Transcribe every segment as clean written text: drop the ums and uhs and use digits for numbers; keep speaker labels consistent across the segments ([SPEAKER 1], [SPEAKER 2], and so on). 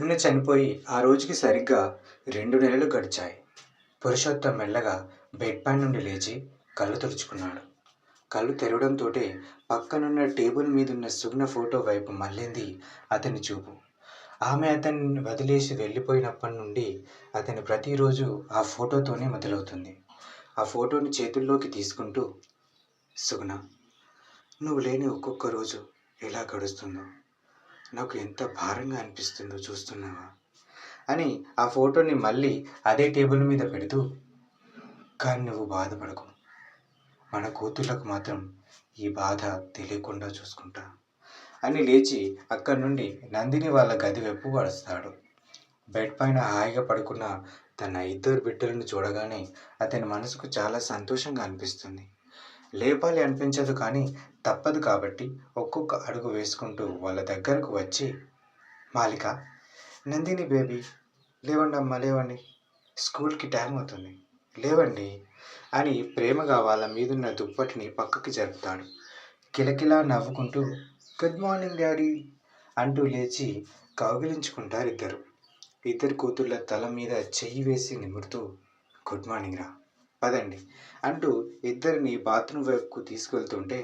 [SPEAKER 1] సుగుణ చనిపోయి ఆ రోజుకి సరిగ్గా 2 నెలలు గడిచాయి. పురుషోత్తం మెల్లగా బెడ్ పై నుండి లేచి కళ్ళు తుడుచుకున్నాడు. కళ్ళు తెరవడంతోటే పక్కనున్న టేబుల్ మీదున్న సుగుణ ఫోటో వైపు మళ్ళింది అతని చూపు. ఆమె అతన్ని వదిలేసి వెళ్ళిపోయినప్పటి నుండి అతని ప్రతిరోజు ఆ ఫోటోతోనే మొదలవుతుంది. ఆ ఫోటోని చేతుల్లోకి తీసుకుంటూ, సుగుణ, నువ్వు లేని ఒక్కొక్క రోజు ఎలా గడుస్తుందో, నాకు ఎంత భారంగా అనిపిస్తుందో చూస్తున్నావా అని ఆ ఫోటోని మళ్ళీ అదే టేబుల్ మీద పెడుతూ, కానీ నువ్వు బాధపడకు, మన కూతుర్లకు మాత్రం ఈ బాధ తెలియకుండా చూసుకుంటా అని లేచి అక్కడి నుండి నందిని వాళ్ళ గది వైపు వస్తాడు. బెడ్ పైన హాయిగా పడుకున్న తన 2 బిడ్డలను చూడగానే అతని మనసుకు చాలా సంతోషంగా అనిపిస్తుంది. లేపాలి అనిపించదు, కానీ తప్పదు కాబట్టి ఒక్కొక్క అడుగు వేసుకుంటూ వాళ్ళ దగ్గరకు వచ్చి, మాలిక, నందిని బేబీ, లేవండి అమ్మ, లేవండి, స్కూల్కి టైం అవుతుంది, లేవండి అని ప్రేమగా వాళ్ళ మీదున్న దుప్పటిని పక్కకి జరుపుతాడు. కిలకిలా నవ్వుకుంటూ, గుడ్ మార్నింగ్ డాడీ అంటూ లేచి కౌగిలించుకుంటారు ఇద్దరు. ఇద్దరు కూతుర్ల తల మీద చెయ్యి వేసి నిమురుతూ, గుడ్ మార్నింగ్ రా, పదండి అంటూ ఇద్దరిని బాత్రూమ్ వైపుకు తీసుకెళ్తుంటే,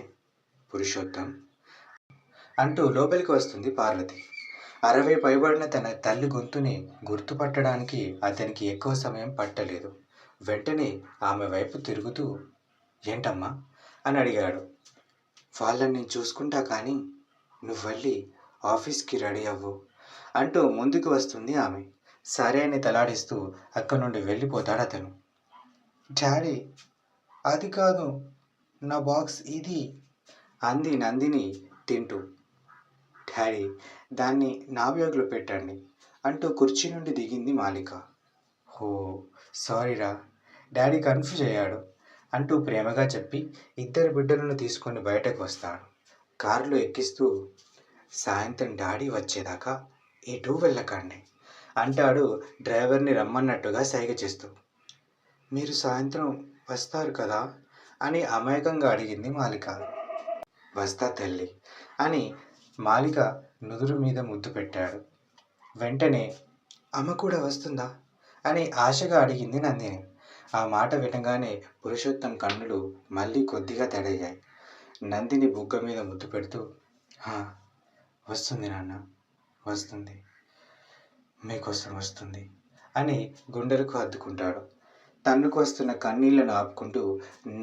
[SPEAKER 1] పురుషోత్తం అంటూ లోపలికి వస్తుంది పార్వతి. 60 పైబడిన తన తల్లి గొంతుని గుర్తుపట్టడానికి అతనికి ఎక్కువ సమయం పట్టలేదు. వెంటనే ఆమె వైపు తిరుగుతూ, ఏంటమ్మా అని అడిగాడు. వాళ్ళని నేను చూసుకుంటా, కానీ నువ్వు వెళ్ళి ఆఫీస్కి రెడీ అవ్వు అంటూ ముందుకు వస్తుంది ఆమె. సరే అని తలాడిస్తూ అక్కడి నుండి వెళ్ళిపోతాడు అతను. డాడీ, అది కాదు, నా బాక్స్ ఇది అంది నందిని తింటూ. డాడీ, దాన్ని నా బ్యాగ్లో పెట్టండి అంటూ కుర్చీ నుండి దిగింది మాలిక. ఓ సారీరా, డాడీ కన్ఫ్యూజ్ అయ్యాడు అంటూ ప్రేమగా చెప్పి ఇద్దరు బిడ్డలను తీసుకొని బయటకు వస్తాడు. కారులో ఎక్కిస్తూ, సాయంత్రం డాడీ వచ్చేదాకా ఎటూ వెళ్ళకండి అంటాడు డ్రైవర్ని రమ్మన్నట్టుగా సైగ చేస్తూ. మీరు సాయంత్రం వస్తారు కదా అని అమాయకంగా అడిగింది మాలిక. వస్తా తల్లి అని మాలిక నుదురు మీద ముద్దు పెట్టాడు. వెంటనే అమ్మ కూడా వస్తుందా అని ఆశగా అడిగింది నందిని. ఆ మాట వినగానే పురుషోత్తం కన్నులు మళ్ళీ కొద్దిగా తడయ్యాయి. నందిని బుగ్గ మీద ముద్దు పెడుతూ, వస్తుంది నాన్న, వస్తుంది, మీకోసం వస్తుంది అని గుండెలకు హత్తుకుంటాడు. తన్నుకు వస్తున్న కన్నీళ్లను ఆపుకుంటూ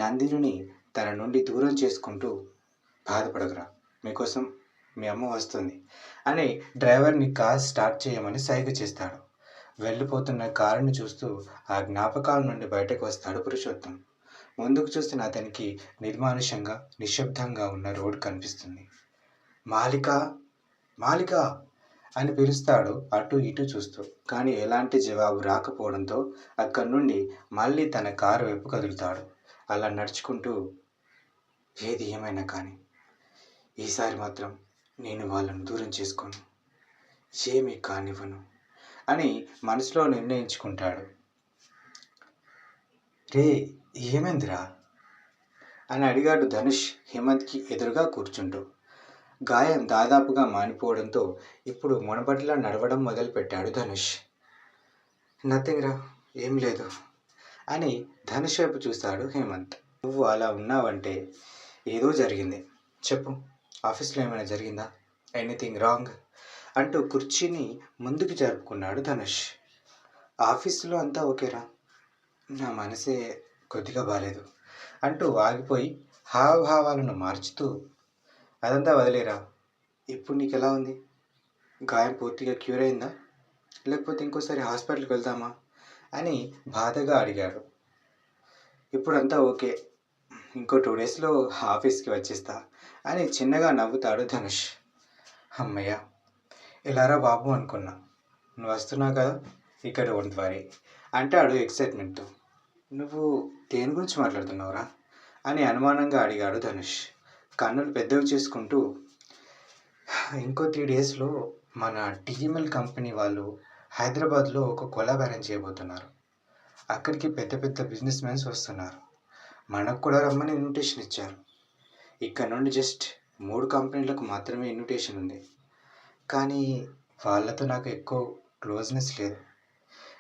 [SPEAKER 1] నందిని తన నుండి దూరం చేసుకుంటూ, బాధపడకురా, మీకోసం మీ అమ్మ వస్తుంది అని డ్రైవర్ని కార్ స్టార్ట్ చేయమని సైగ చేస్తాడు. వెళ్ళిపోతున్న కారుని చూస్తూ ఆ జ్ఞాపకాల నుండి బయటకు వస్తాడు పురుషోత్తం. ముందుకు చూస్తున్న అతనికి నిర్మానుషంగా నిశ్శబ్దంగా ఉన్న రోడ్డు కనిపిస్తుంది. మాలిక, మాలిక అని పిలుస్తాడు అటు ఇటు చూస్తూ. కానీ ఎలాంటి జవాబు రాకపోవడంతో అక్కడి నుండి మళ్ళీ తన కారు వైపు కదులుతాడు. అలా నడుచుకుంటూ, ఏది ఏమైనా కానీ ఈసారి మాత్రం నేను వాళ్ళను దూరం చేసుకోను, ఏమీ కానివ్వను అని మనసులో నిర్ణయించుకుంటాడు. రే, ఏమైందిరా అని అడిగాడు ధనుష్ హేమంత్కి ఎదురుగా కూర్చుంటూ. గాయం దాదాపుగా మానిపోవడంతో ఇప్పుడు మునపటిలా నడవడం మొదలుపెట్టాడు ధనుష్. నథింగ్ రా, ఏం లేదు అని ధనుష్ వైపు చూస్తాడు హేమంత్. నువ్వు అలా ఉన్నావంటే ఏదో జరిగింది, చెప్పు, ఆఫీస్లో ఏమైనా జరిగిందా, ఎనీథింగ్ రాంగ్ అంటూ కుర్చీని ముందుకు జరుపుకున్నాడు ధనుష్. ఆఫీసులో అంతా ఓకేరా, నా మనసే కొద్దిగా బాగాలేదు అంటూ ఆగిపోయి హావభావాలను మార్చుతూ, అదంతా వదిలేరా, ఇప్పుడు నీకు ఎలా ఉంది, గాయం పూర్తిగా క్యూర్ అయిందా, లేకపోతే ఇంకోసారి హాస్పిటల్కి వెళ్దామా అని బాధగా అడిగాడు. ఇప్పుడంతా ఓకే, ఇంకో 2 డేస్లో ఆఫీస్కి వచ్చేస్తా అని చిన్నగా నవ్వుతాడు ధనుష్. అమ్మయ్య, ఎలారా బాబు అనుకున్నా, నువ్వు వస్తున్నావు కదా, ఇక్కడ డోంట్ వరీ అంటాడు ఎక్సైట్మెంట్తో. నువ్వు దేని గురించి మాట్లాడుతున్నావురా అని అనుమానంగా అడిగాడు ధనుష్ కన్నులు పెద్దవి చేసుకుంటూ. ఇంకో 3 డేస్లో మన టీఎంఎల్ కంపెనీ వాళ్ళు హైదరాబాద్లో ఒక కొలాబ్ అరేంజ్ చేయబోతున్నారు. అక్కడికి పెద్ద పెద్ద బిజినెస్ మ్యాన్స్ వస్తున్నారు. మనకు కూడా రమ్మని ఇన్విటేషన్ ఇచ్చారు. ఇక్కడ నుండి జస్ట్ 3 కంపెనీలకు మాత్రమే ఇన్విటేషన్ ఉంది. కానీ వాళ్ళతో నాకు ఎక్కువ క్లోజ్నెస్ లేదు.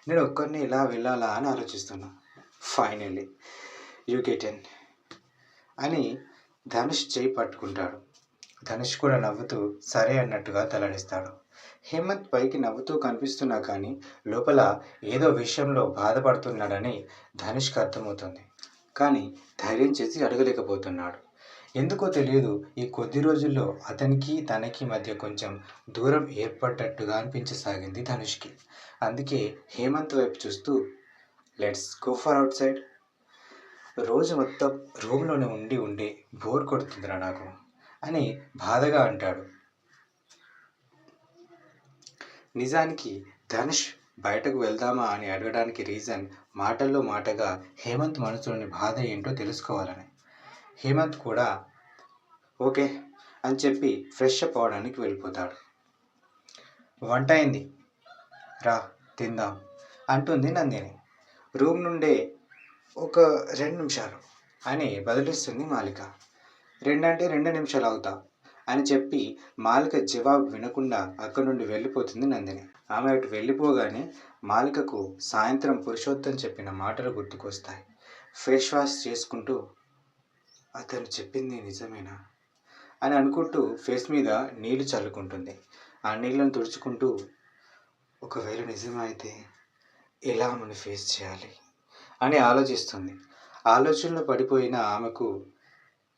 [SPEAKER 1] నేను ఒక్కడిని ఎలా వెళ్ళాలా అని ఆలోచిస్తున్నా. ఫైనల్లీ యూ గెట్ ఇన్ అని ధనుష్ చేయి పట్టుకుంటాడు. ధనుష్ కూడా నవ్వుతూ సరే అన్నట్టుగా తలడిస్తాడు. హేమంత్ పైకి నవ్వుతూ కనిపిస్తున్నా కానీ లోపల ఏదో విషయంలో బాధపడుతున్నాడని ధనుష్కి అర్థమవుతుంది. కానీ ధైర్యం చేసి అడగలేకపోతున్నాడు. ఎందుకో తెలియదు, ఈ కొద్ది రోజుల్లో అతనికి తనకి మధ్య కొంచెం దూరం ఏర్పడ్డట్టుగా అనిపించసాగింది ధనుష్కి. అందుకే హేమంత్ వైపు చూస్తూ let's go for out side. రోజు మొత్తం రూమ్లోనే ఉండి ఉండి బోర్ కొడుతుందిరా నాకు అని బాధగా అంటాడు. నిజానికి ధనుష్ బయటకు వెళ్దామా అని అడగడానికి రీజన్ మాటల్లో మాటగా హేమంత్ మనసులోని బాధ ఏంటో తెలుసుకోవాలని. హేమంత్ కూడా ఓకే అని చెప్పి ఫ్రెష్ అప్ అవడానికి వెళ్ళిపోతాడు. వంట అయింది రా తిందాం అంటుంది నందిని. రూమ్ నుండే ఒక 2 నిమిషాలు అని బదిలిస్తుంది మాలిక. 2 అంటే 2 నిమిషాలు అవుతా అని చెప్పి మాలిక జవాబు వినకుండా అక్కడి నుండి వెళ్ళిపోతుంది నందిని. ఆమె అటు వెళ్ళిపోగానే మాలికకు సాయంత్రం పురుషోత్తం చెప్పిన మాటలు గుర్తుకొస్తాయి. ఫేస్ వాష్ చేసుకుంటూ అతను చెప్పింది నిజమేనా అని అనుకుంటూ ఫేస్ మీద నీళ్లు చల్లుకుంటుంది. ఆ నీళ్ళను తుడుచుకుంటూ ఒకవేళ నిజమైతే ఎలా మనం ఫేస్ చేయాలి అని ఆలోచిస్తుంది. ఆలోచనలో పడిపోయిన ఆమెకు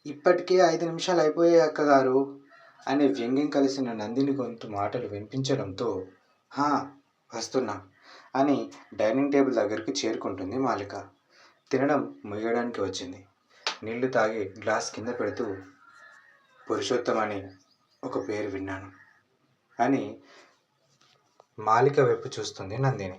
[SPEAKER 1] ఇప్పటికే 5 నిమిషాలు అయిపోయాయి అక్కగారు అనే వ్యంగ్యం కలిసిన నందిని గొంతు మాటలు వినిపించడంతో హా వస్తున్నా అని డైనింగ్ టేబుల్ దగ్గరికి చేరుకుంటుంది మాలిక. తినడం ముగియడానికి వచ్చింది. నీళ్లు తాగి గ్లాస్ కింద పెడుతూ పురుషోత్తం అని ఒక పేరు విన్నాను అని మాలిక వైపు చూస్తుంది నందిని.